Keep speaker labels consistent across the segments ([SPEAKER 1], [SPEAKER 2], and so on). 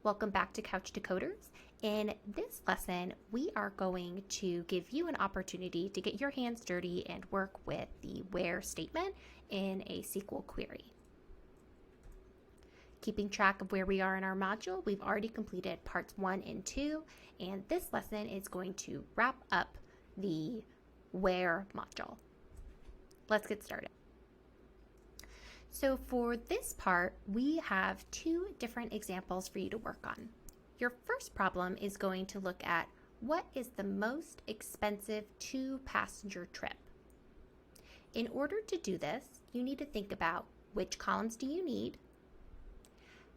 [SPEAKER 1] Welcome back to Couch Decoders. In this lesson, we are going to give you an opportunity to get your hands dirty and work with the where statement in a SQL query. Keeping track of where we are in our module, we've already completed parts 1 and 2, and this lesson is going to wrap up the where module. Let's get started. So for this part, we have 2 different examples for you to work on. Your first problem is going to look at what is the most expensive 2-passenger trip. In order to do this, you need to think about which columns do you need,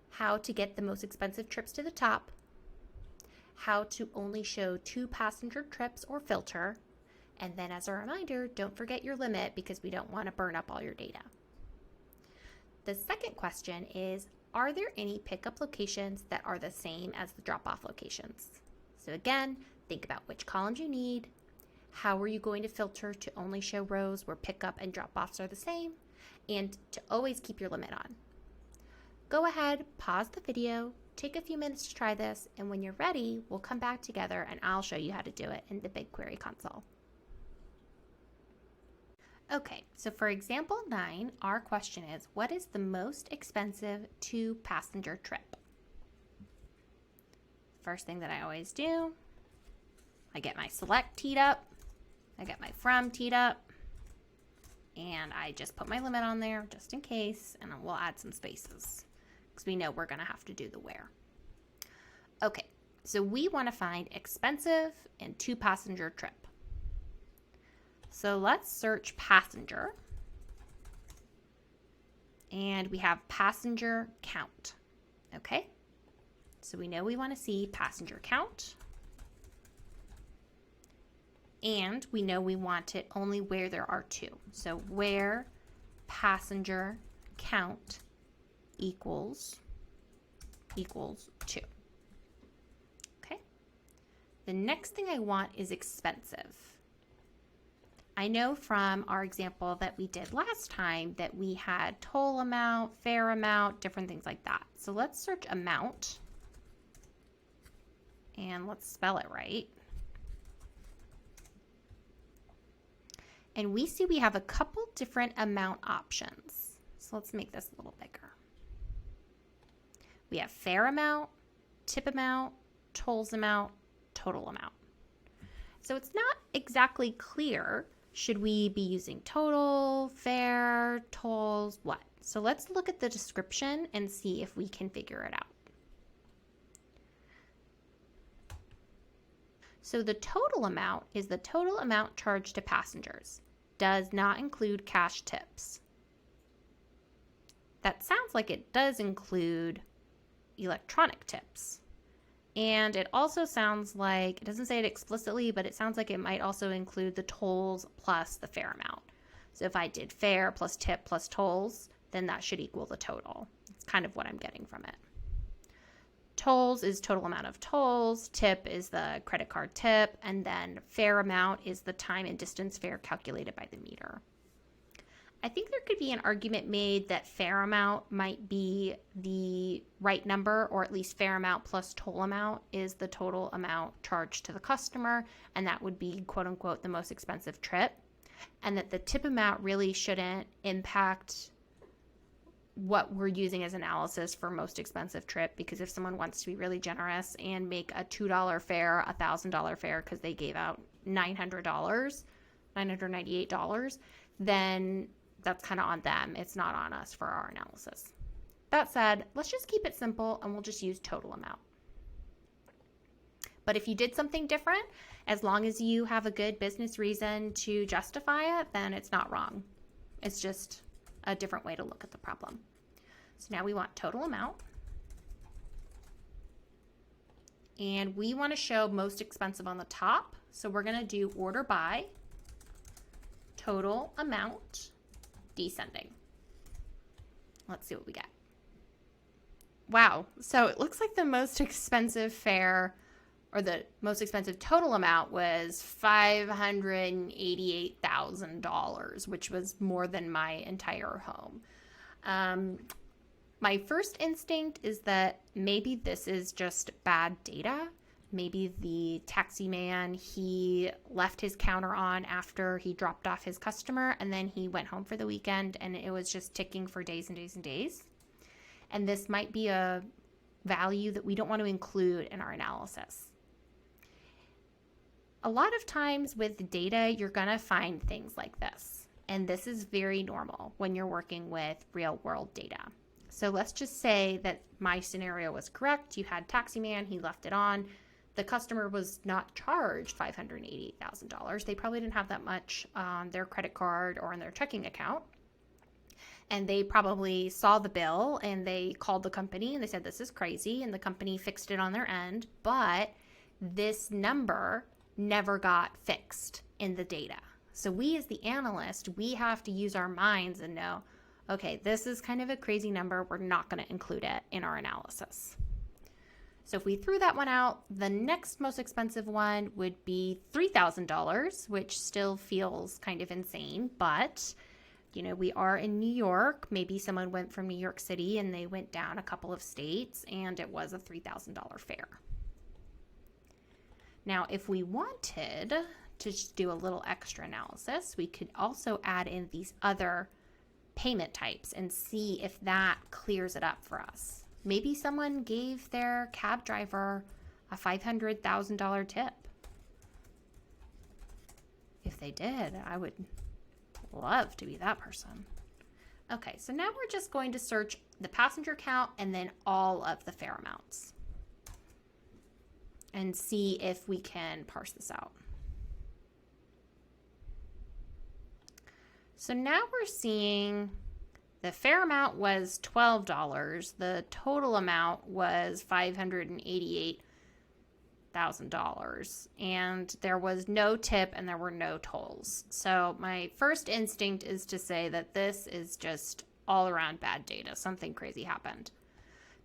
[SPEAKER 1] how to get the most expensive trips to the top, how to only show 2-passenger trips or filter, and then as a reminder, don't forget your limit because we don't want to burn up all your data. The second question is, are there any pickup locations that are the same as the drop-off locations? So again, think about which columns you need, how are you going to filter to only show rows where pickup and drop-offs are the same, and to always keep your limit on. Go ahead, pause the video, take a few minutes to try this, and when you're ready, we'll come back together and I'll show you how to do it in the BigQuery console. Okay, so for example 9, our question is, what is the most expensive 2-passenger trip? First thing that I always do, I get my select teed up, I get my from teed up, and I just put my limit on there just in case, and we'll add some spaces because we know we're going to have to do the where. Okay, so we want to find expensive and 2-passenger trip. So let's search passenger, and we have passenger count, okay? So we know we want to see passenger count, and we know we want it only where there are 2. So where passenger count equals 2, okay? The next thing I want is expensive. I know from our example that we did last time that we had total amount, fair amount, different things like that. So let's search amount and let's spell it right. And we see we have a couple different amount options. So let's make this a little bigger. We have fair amount, tip amount, tolls amount, total amount. So it's not exactly clear. Should we be using total, fair, tolls, what? So let's look at the description and see if we can figure it out. So the total amount is the total amount charged to passengers. Does not include cash tips. That sounds like it does include electronic tips. And it also sounds like, it doesn't say it explicitly, but it sounds like it might also include the tolls plus the fair amount. So if I did fair plus tip plus tolls, then that should equal the total. It's kind of what I'm getting from it. Tolls is total amount of tolls, tip is the credit card tip, and then fair amount is the time and distance fare calculated by the meter. I think there could be an argument made that fair amount might be the right number, or at least fair amount plus toll amount is the total amount charged to the customer, and that would be quote unquote the most expensive trip, and that the tip amount really shouldn't impact what we're using as analysis for most expensive trip, because if someone wants to be really generous and make a $2 fare, a $1,000 fare because they gave out $998, then that's kind of on them. It's not on us for our analysis. That said, let's just keep it simple and we'll just use total amount. But if you did something different, as long as you have a good business reason to justify it, then it's not wrong. It's just a different way to look at the problem. So now we want total amount. And we want to show most expensive on the top. So we're going to do order by total amount descending. Let's see what we get. Wow, so it looks like the most expensive fare, or the most expensive total amount, was $588,000, which was more than my entire home. My first instinct is that maybe this is just bad data. Maybe the taxi man, he left his counter on after he dropped off his customer, and then he went home for the weekend, and it was just ticking for days and days and days. And this might be a value that we don't want to include in our analysis. A lot of times with data, you're going to find things like this. And this is very normal when you're working with real world data. So let's just say that my scenario was correct. You had taxi man, he left it on. The customer was not charged $588,000. They probably didn't have that much on their credit card or in their checking account. And they probably saw the bill and they called the company and they said, this is crazy. And the company fixed it on their end. But this number never got fixed in the data. So we as the analyst, we have to use our minds and know, okay, this is kind of a crazy number. We're not going to include it in our analysis. So if we threw that one out, the next most expensive one would be $3,000, which still feels kind of insane. But, you know, we are in New York. Maybe someone went from New York City and they went down a couple of states and it was a $3,000 fare. Now, if we wanted to just do a little extra analysis, we could also add in these other payment types and see if that clears it up for us. Maybe someone gave their cab driver a $500,000 tip. If they did, I would love to be that person. Okay, so now we're just going to search the passenger count and then all of the fare amounts and see if we can parse this out. So now we're seeing the fare amount was $12. The total amount was $588,000. And there was no tip and there were no tolls. So my first instinct is to say that this is just all around bad data. Something crazy happened.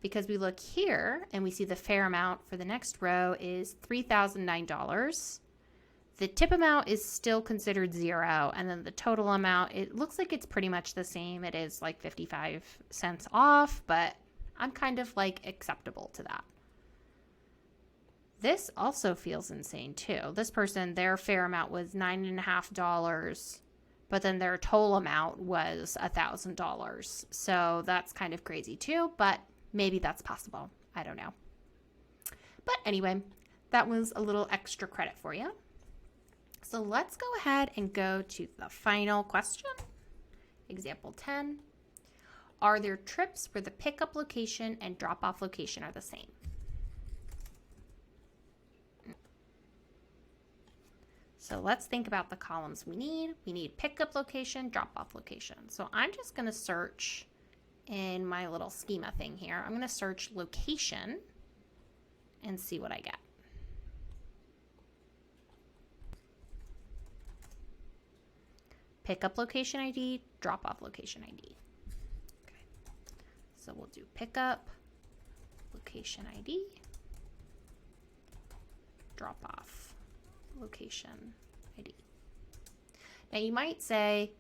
[SPEAKER 1] Because we look here and we see the fare amount for the next row is $3,009. The tip amount is still considered zero, and then the total amount, it looks like it's pretty much the same. It is like 55 cents off, but I'm kind of like acceptable to that. This also feels insane too. This person, their fare amount was $9.50, but then their toll amount was $1,000. So that's kind of crazy too, but maybe that's possible. I don't know. But anyway, that was a little extra credit for you. So let's go ahead and go to the final question. Example 10. Are there trips where the pickup location and drop-off location are the same? So let's think about the columns we need. We need pickup location, drop-off location. So I'm just going to search in my little schema thing here. I'm going to search location and see what I get. Pickup location ID, drop-off location ID. Okay. So we'll do pickup location ID, drop-off location ID. Now you might say,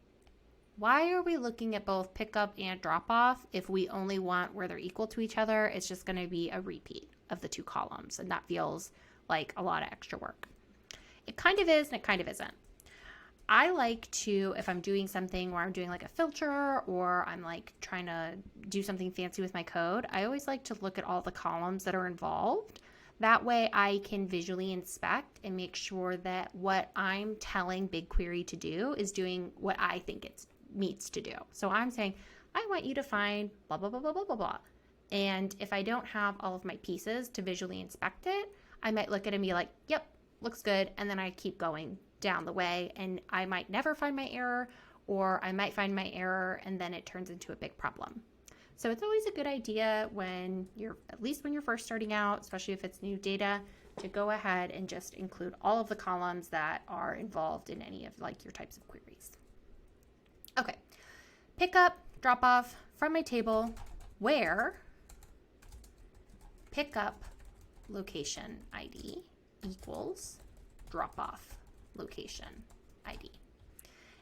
[SPEAKER 1] why are we looking at both pickup and drop-off if we only want where they're equal to each other? It's just going to be a repeat of the two columns, and that feels like a lot of extra work. It kind of is and it kind of isn't. I like to, if I'm doing something where I'm doing like a filter or I'm like trying to do something fancy with my code, I always like to look at all the columns that are involved. That way I can visually inspect and make sure that what I'm telling BigQuery to do is doing what I think it needs to do. So I'm saying, I want you to find blah, blah, blah, blah, blah, blah, blah. And if I don't have all of my pieces to visually inspect it, I might look at it and be like, yep, looks good. And then I keep going down the way and I might never find my error, or I might find my error and then it turns into a big problem. So it's always a good idea when you're, at least when you're first starting out, especially if it's new data, to go ahead and just include all of the columns that are involved in any of like your types of queries. Okay, pick up, drop off from my table where pickup location ID equals drop off location ID.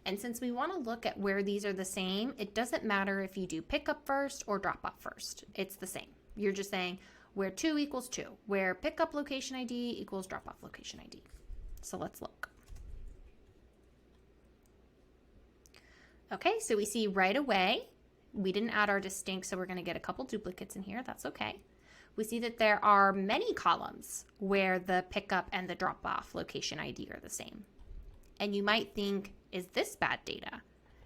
[SPEAKER 1] And since we want to look at where these are the same, it doesn't matter if you do pickup first or drop off first. It's the same. You're just saying where 2 equals 2, where pickup location ID equals drop off location ID. So let's look. Okay, so we see right away, we didn't add our distinct, so we're going to get a couple duplicates in here. That's okay. We see that there are many columns where the pickup and the drop off location ID are the same. And you might think, is this bad data?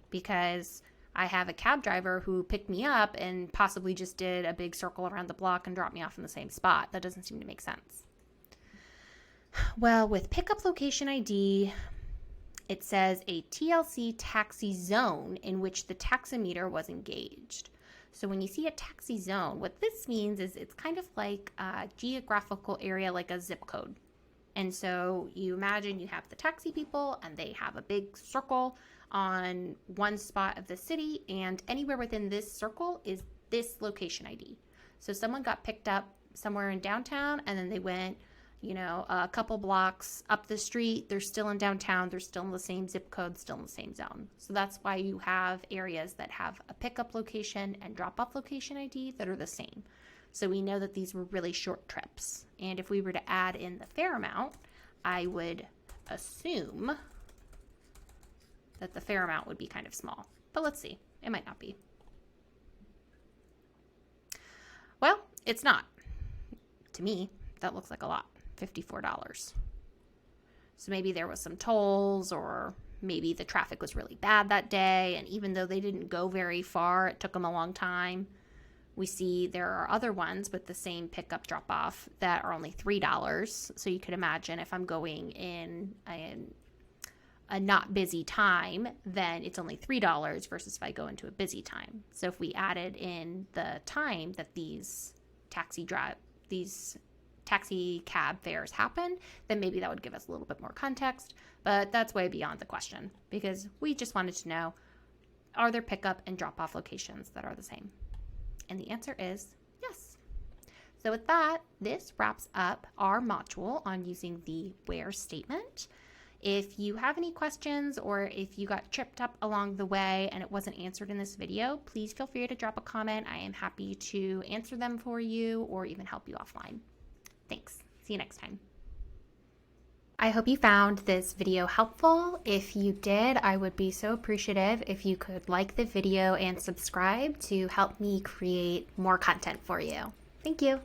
[SPEAKER 1] Because I have a cab driver who picked me up and possibly just did a big circle around the block and dropped me off in the same spot. That doesn't seem to make sense. Well, with pickup location ID, it says a TLC taxi zone in which the taximeter was engaged. So when you see a taxi zone, what this means is it's kind of like a geographical area, like a zip code. And so you imagine you have the taxi people and they have a big circle on one spot of the city, and anywhere within this circle is this location ID. So someone got picked up somewhere in downtown and then they went, a couple blocks up the street. They're still in downtown. They're still in the same zip code, still in the same zone. So that's why you have areas that have a pickup location and drop-off location ID that are the same. So we know that these were really short trips. And if we were to add in the fare amount, I would assume that the fare amount would be kind of small. But let's see. It might not be. Well, it's not. To me, that looks like a lot. $54. So maybe there was some tolls, or maybe the traffic was really bad that day, and even though they didn't go very far, it took them a long time. We see there are other ones with the same pickup drop off that are only $3. So you could imagine if I'm going in a not busy time, then it's only $3 versus if I go into a busy time. So if we added in the time that these taxi cab fares happen, then maybe that would give us a little bit more context, but that's way beyond the question because we just wanted to know, are there pickup and drop off locations that are the same? And the answer is yes. So with that, this wraps up our module on using the where statement. If you have any questions or if you got tripped up along the way and it wasn't answered in this video, please feel free to drop a comment. I am happy to answer them for you or even help you offline. Thanks. See you next time. I hope you found this video helpful. If you did, I would be so appreciative if you could like the video and subscribe to help me create more content for you. Thank you.